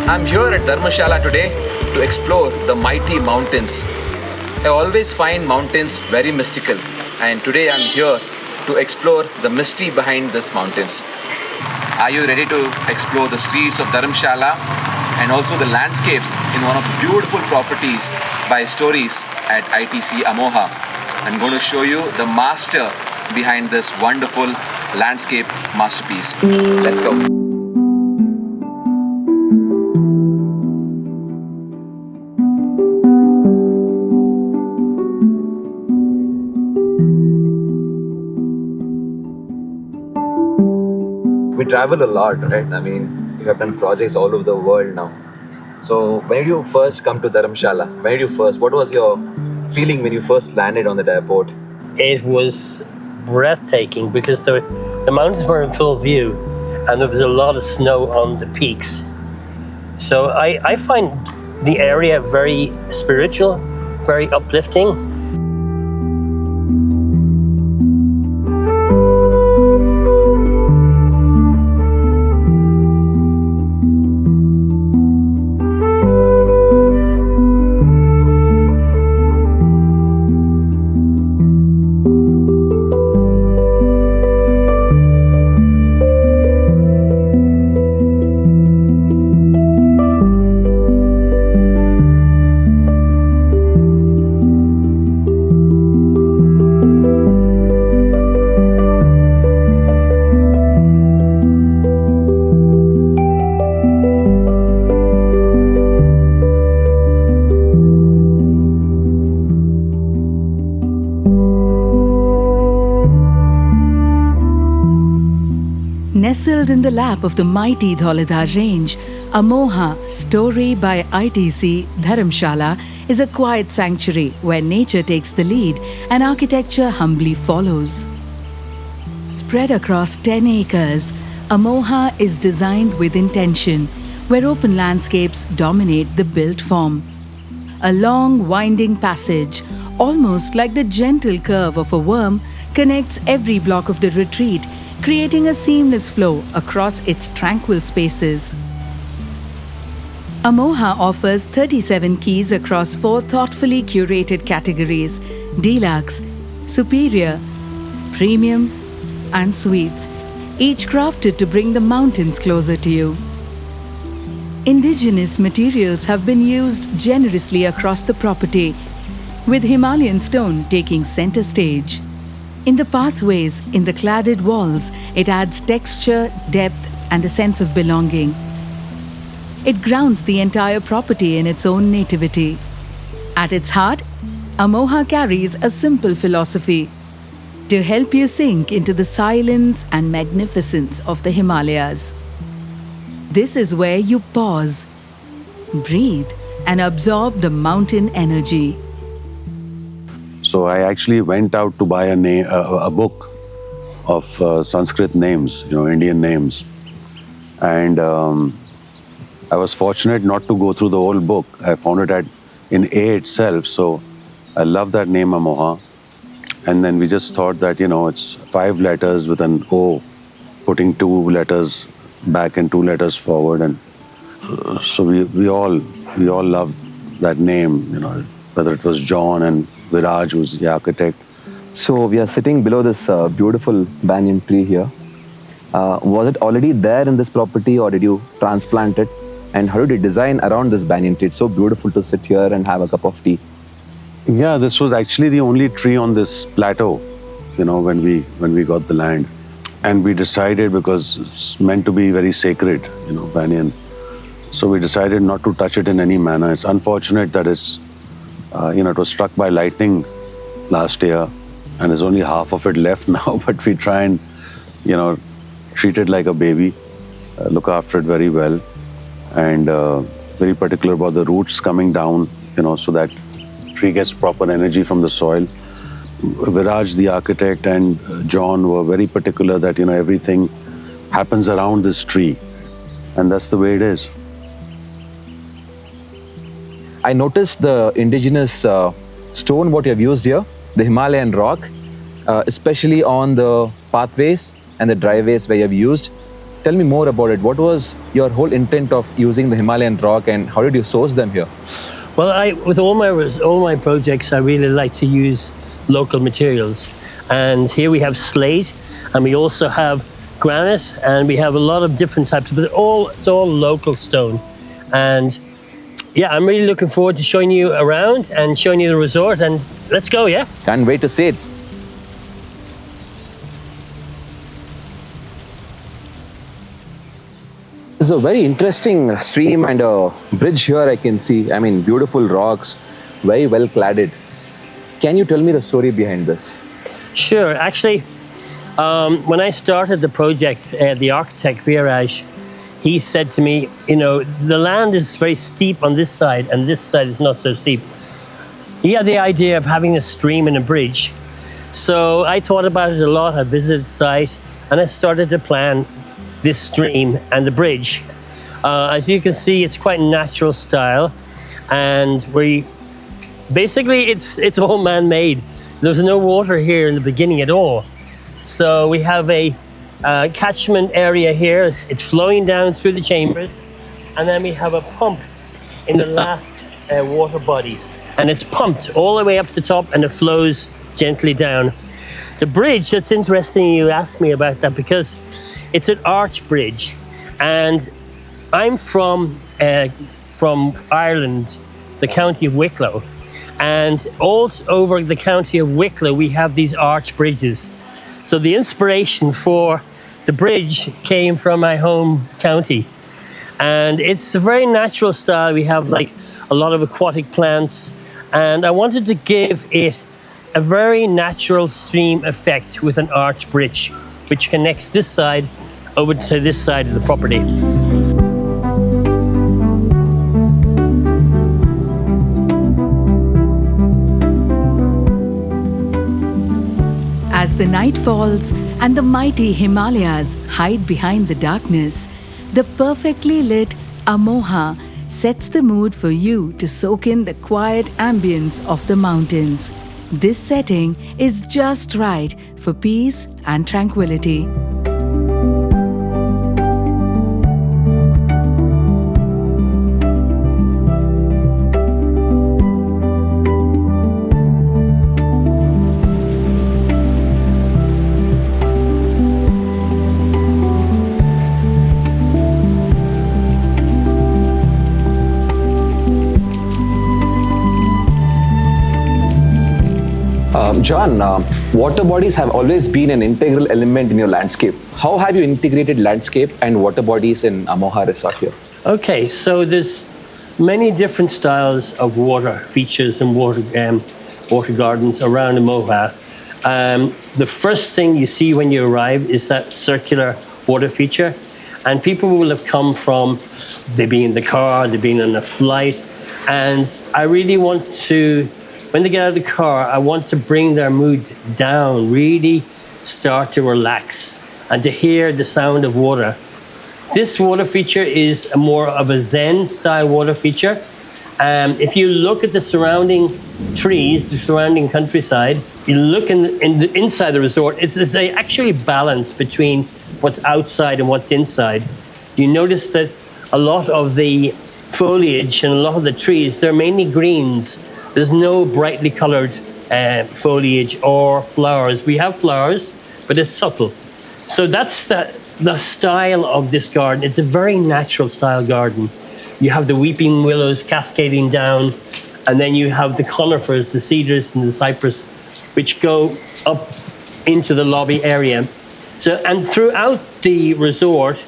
I'm here at Dharamshala today to explore the mighty mountains. I always find mountains very mystical, and today I'm here to explore the mystery behind these mountains. Are you ready to explore the streets of Dharamshala and also the landscapes in one of the beautiful properties by Stories at ITC Amoha? I'm going to show you the master behind this wonderful landscape masterpiece. Let's go. We travel a lot, right? I mean, we have done projects all over the world now. So when did you first come to Dharamshala? What was your feeling when you first landed on that airport? It was breathtaking because the mountains were in full view and there was a lot of snow on the peaks. So I find the area very spiritual, very uplifting. Nestled in the lap of the mighty Dhauladhar range, Amoha, Storii by ITC Dharamshala, is a quiet sanctuary where nature takes the lead and architecture humbly follows. Spread across 10 acres, Amoha is designed with intention, where open landscapes dominate the built form. A long, winding passage, almost like the gentle curve of a worm, connects every block of the retreat, creating a seamless flow across its tranquil spaces. Amoha offers 37 keys across 4 thoughtfully curated categories: deluxe, superior, premium, and suites, each crafted to bring the mountains closer to you. Indigenous materials have been used generously across the property, with Himalayan stone taking center stage. In the pathways, in the cladded walls, it adds texture, depth, and a sense of belonging. It grounds the entire property in its own nativity. At its heart, Amoha carries a simple philosophy: to help you sink into the silence and magnificence of the Himalayas. This is where you pause, breathe, and absorb the mountain energy. So I actually went out to buy a book of Sanskrit names, Indian names. And I was fortunate not to go through the whole book. I found it in A itself. So I love that name, Amoha. And then we just thought that, it's 5 letters with an O, putting 2 letters back and 2 letters forward. And so we all loved that name, whether it was John and Viraj, who's the architect. So we are sitting below this beautiful banyan tree here. Was it already there in this property, or did you transplant it? And how did you design around this banyan tree? It's so beautiful to sit here and have a cup of tea. Yeah, this was actually the only tree on this plateau. when we got the land. And we decided, because it's meant to be very sacred, banyan. So we decided not to touch it in any manner. It's unfortunate that it was struck by lightning last year, and there's only half of it left now. But we try and, treat it like a baby, look after it very well, and very particular about the roots coming down, so that tree gets proper energy from the soil. Viraj, the architect, and John were very particular that, everything happens around this tree, and that's the way it is. I noticed the indigenous stone what you have used here, the Himalayan rock, especially on the pathways and the driveways where you have used. Tell me more about it. What was your whole intent of using the Himalayan rock, and how did you source them here? Well, with all my projects, I really like to use local materials. And here we have slate, and we also have granite, and we have a lot of different types, but it's all local stone. And yeah, I'm really looking forward to showing you around and showing you the resort, and let's go, yeah? Can't wait to see it. This is a very interesting stream and a bridge here I can see. I mean, beautiful rocks, very well cladded. Can you tell me the story behind this? Sure. Actually, when I started the project, the architect, Viraj, he said to me, the land is very steep on this side, and this side is not so steep. He had the idea of having a stream and a bridge. So I thought about it a lot. I visited the site, and I started to plan this stream and the bridge. As you can see, it's quite natural style, and basically it's all man-made. There's no water here in the beginning at all. So we have a catchment area here. It's flowing down through the chambers, and then we have a pump in the last water body, and it's pumped all the way up to the top, and it flows gently down. The bridge, that's interesting you asked me about that, because it's an arch bridge, and I'm from Ireland, the county of Wicklow, and all over the county of Wicklow we have these arch bridges. So the inspiration for the bridge came from my home county, and it's a very natural style. We have like a lot of aquatic plants, and I wanted to give it a very natural stream effect with an arch bridge, which connects this side over to this side of the property. As the night falls and the mighty Himalayas hide behind the darkness, the perfectly lit Amoha sets the mood for you to soak in the quiet ambience of the mountains. This setting is just right for peace and tranquility. John, water bodies have always been an integral element in your landscape. How have you integrated landscape and water bodies in Amoha Resort here? Okay, so there's many different styles of water features and water gardens around Amoha. The first thing you see when you arrive is that circular water feature, and people will have come from, they've been in the car, they've been on a flight, and I really want to, when they get out of the car, I want to bring their mood down, really start to relax and to hear the sound of water. This water feature is more of a Zen style water feature. If you look at the surrounding trees, the surrounding countryside, you look inside the resort, it's actually balance between what's outside and what's inside. You notice that a lot of the foliage and a lot of the trees, they're mainly greens. There's no brightly colored foliage or flowers. We have flowers, but it's subtle. So that's the style of this garden. It's a very natural style garden. You have the weeping willows cascading down, and then you have the conifers, the cedars and the cypress, which go up into the lobby area. So, and throughout the resort,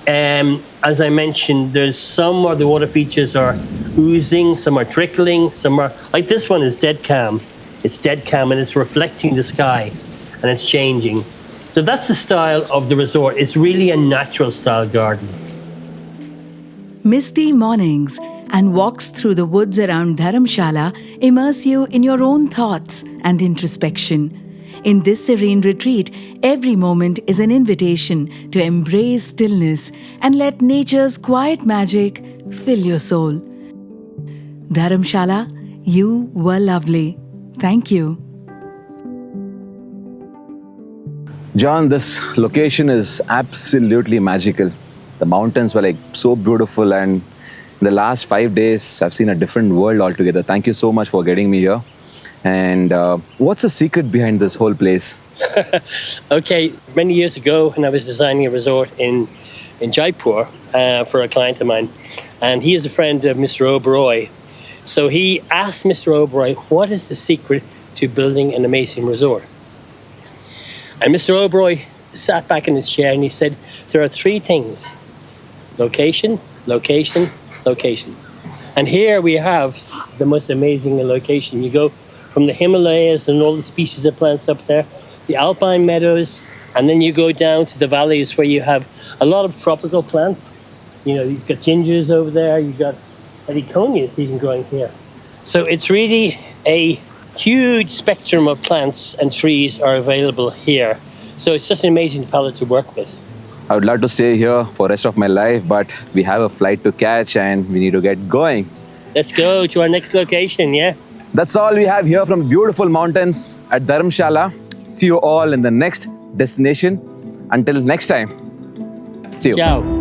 as I mentioned, there's some where the water features are oozing, some are trickling, some are, like this one is dead calm. It's dead calm and it's reflecting the sky and it's changing. So that's the style of the resort. It's really a natural style garden. Misty mornings and walks through the woods around Dharamshala immerse you in your own thoughts and introspection. In this serene retreat, every moment is an invitation to embrace stillness and let nature's quiet magic fill your soul. Dharamshala, you were lovely. Thank you. John, this location is absolutely magical. The mountains were like so beautiful, and in the last 5 days, I've seen a different world altogether. Thank you so much for getting me here. And what's the secret behind this whole place? Okay, many years ago, when I was designing a resort in Jaipur for a client of mine, and he is a friend of Mr. Oberoi. So he asked Mr. Oberoi, what is the secret to building an amazing resort? And Mr. Oberoi sat back in his chair and he said, there are 3 things: location, location, location. And here we have the most amazing location. You go from the Himalayas and all the species of plants up there, the alpine meadows, and then you go down to the valleys where you have a lot of tropical plants. You know, you've got gingers over there, you've got heliconias even growing here. So it's really a huge spectrum of plants and trees are available here. So it's just an amazing palette to work with. I would love to stay here for the rest of my life, but we have a flight to catch and we need to get going. Let's go to our next location, yeah? That's all we have here from the beautiful mountains at Dharamshala. See you all in the next destination. Until next time, see you. Ciao.